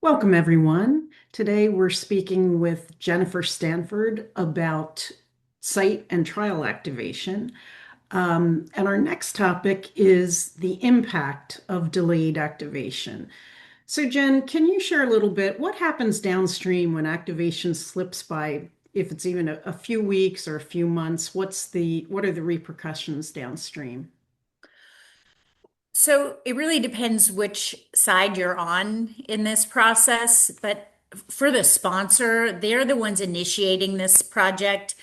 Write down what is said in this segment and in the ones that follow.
Welcome, everyone. Today we're speaking with Jennifer Stanford about site and trial activation. And our next topic is the impact of delayed activation. So, Jen, can you share a little bit what happens downstream when activation slips by, if it's even a few weeks or a few months? What are the repercussions downstream? So it really depends which side you're on in this process. But for the sponsor, they're the ones initiating this project.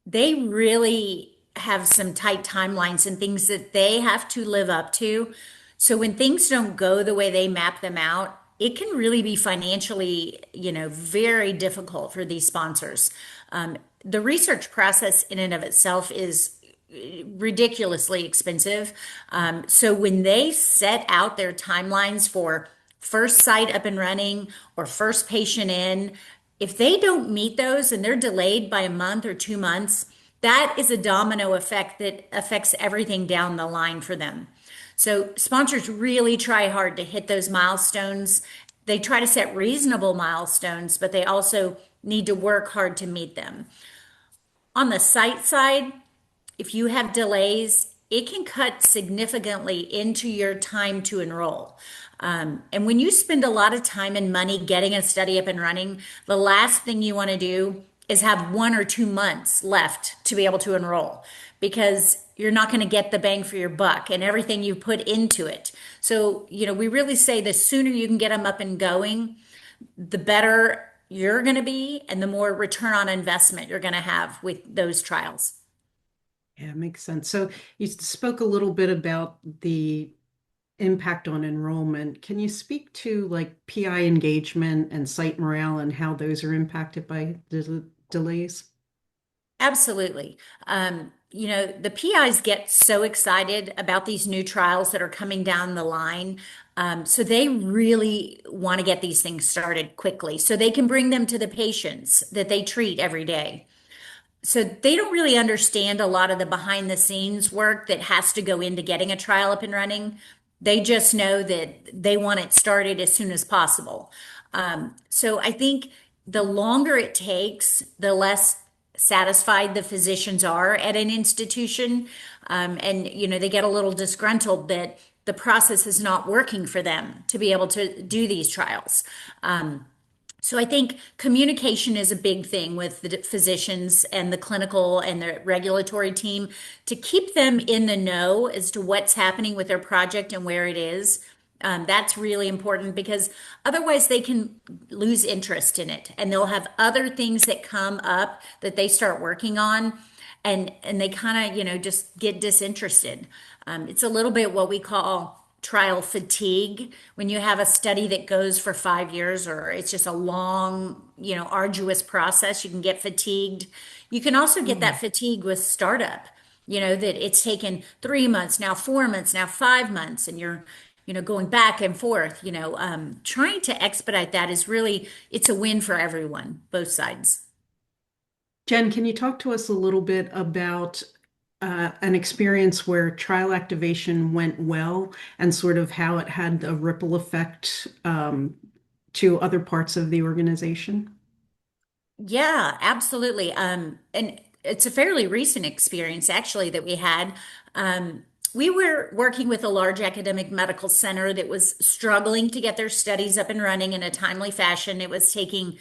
They really have some tight timelines and things that they have to live up to. So when things don't go the way they map them out, it can really be financially, very difficult for these sponsors. The research process in and of itself is ridiculously expensive. So when they set out their timelines for first site up and running or first patient in, if they don't meet those and they're delayed by a month or 2 months, that is a domino effect that affects everything down the line for them. So sponsors really try hard to hit those milestones. They try to set reasonable milestones, but they also need to work hard to meet them. On the site side, if you have delays, it can cut significantly into your time to enroll. And when you spend a lot of time and money getting a study up and running, the last thing you want to do is have 1 or 2 months left to be able to enroll because you're not going to get the bang for your buck and everything you put into it. So, we really say the sooner you can get them up and going, the better you're going to be and the more return on investment you're going to have with those trials. Yeah, it makes sense. So you spoke a little bit about the impact on enrollment. Can you speak to like PI engagement and site morale and how those are impacted by the delays? Absolutely. The PIs get so excited about these new trials that are coming down the line. So they really want to get these things started quickly so they can bring them to the patients that they treat every day. So they don't really understand a lot of the behind the scenes work that has to go into getting a trial up and running. They just know that they want it started as soon as possible. So I think the longer it takes, the less satisfied the physicians are at an institution. And, they get a little disgruntled that the process is not working for them to be able to do these trials. So I think communication is a big thing with the physicians and the clinical and the regulatory team to keep them in the know as to what's happening with their project and where it is. That's really important because otherwise they can lose interest in it and they'll have other things that come up that they start working on and they kind of, just get disinterested. It's a little bit what we call trial fatigue when you have a study that goes for 5 years or it's just a long, arduous process. You can get fatigued. You can also get that Mm. fatigue with startup, that it's taken 3 months, now 4 months, now 5 months, and you're going back and forth, trying to expedite that is really, it's a win for everyone, both sides. Jen, can you talk to us a little bit about an experience where trial activation went well and sort of how it had a ripple effect to other parts of the organization? Yeah, absolutely. And it's a fairly recent experience actually that we had. We were working with a large academic medical center that was struggling to get their studies up and running in a timely fashion. It was taking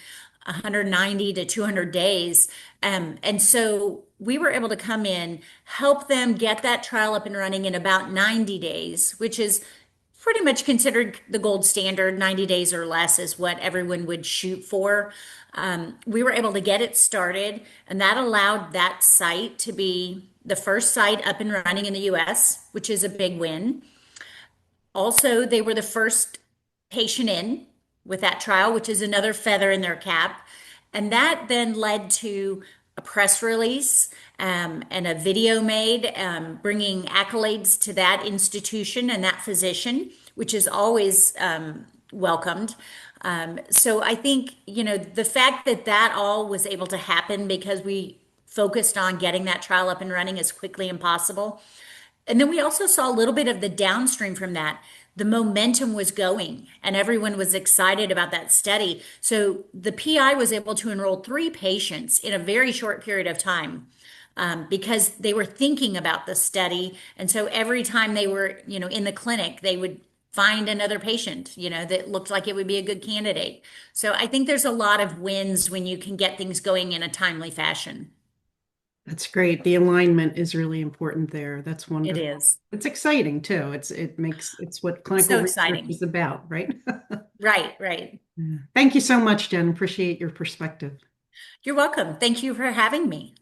190 to 200 days. And so we were able to come in, help them get that trial up and running in about 90 days, which is pretty much considered the gold standard. 90 days or less is what everyone would shoot for. We were able to get it started, and that allowed that site to be the first site up and running in the US, which is a big win. Also, they were the first patient in with that trial, which is another feather in their cap. And that then led to a press release and a video made bringing accolades to that institution and that physician, which is always welcomed. So I think, the fact that that all was able to happen because we focused on getting that trial up and running as quickly as possible. And then we also saw a little bit of the downstream from that. The momentum was going and everyone was excited about that study. So the PI was able to enroll 3 patients in a very short period of time, because they were thinking about the study. And so every time they were, in the clinic, they would find another patient, that looked like it would be a good candidate. So I think there's a lot of wins when you can get things going in a timely fashion. That's great. The alignment is really important there. That's It wonderful. is It's exciting too. It's what clinical so research exciting. is about, right? Right, right. Yeah. Thank you so much, Jen. Appreciate your perspective. You're welcome. Thank you for having me.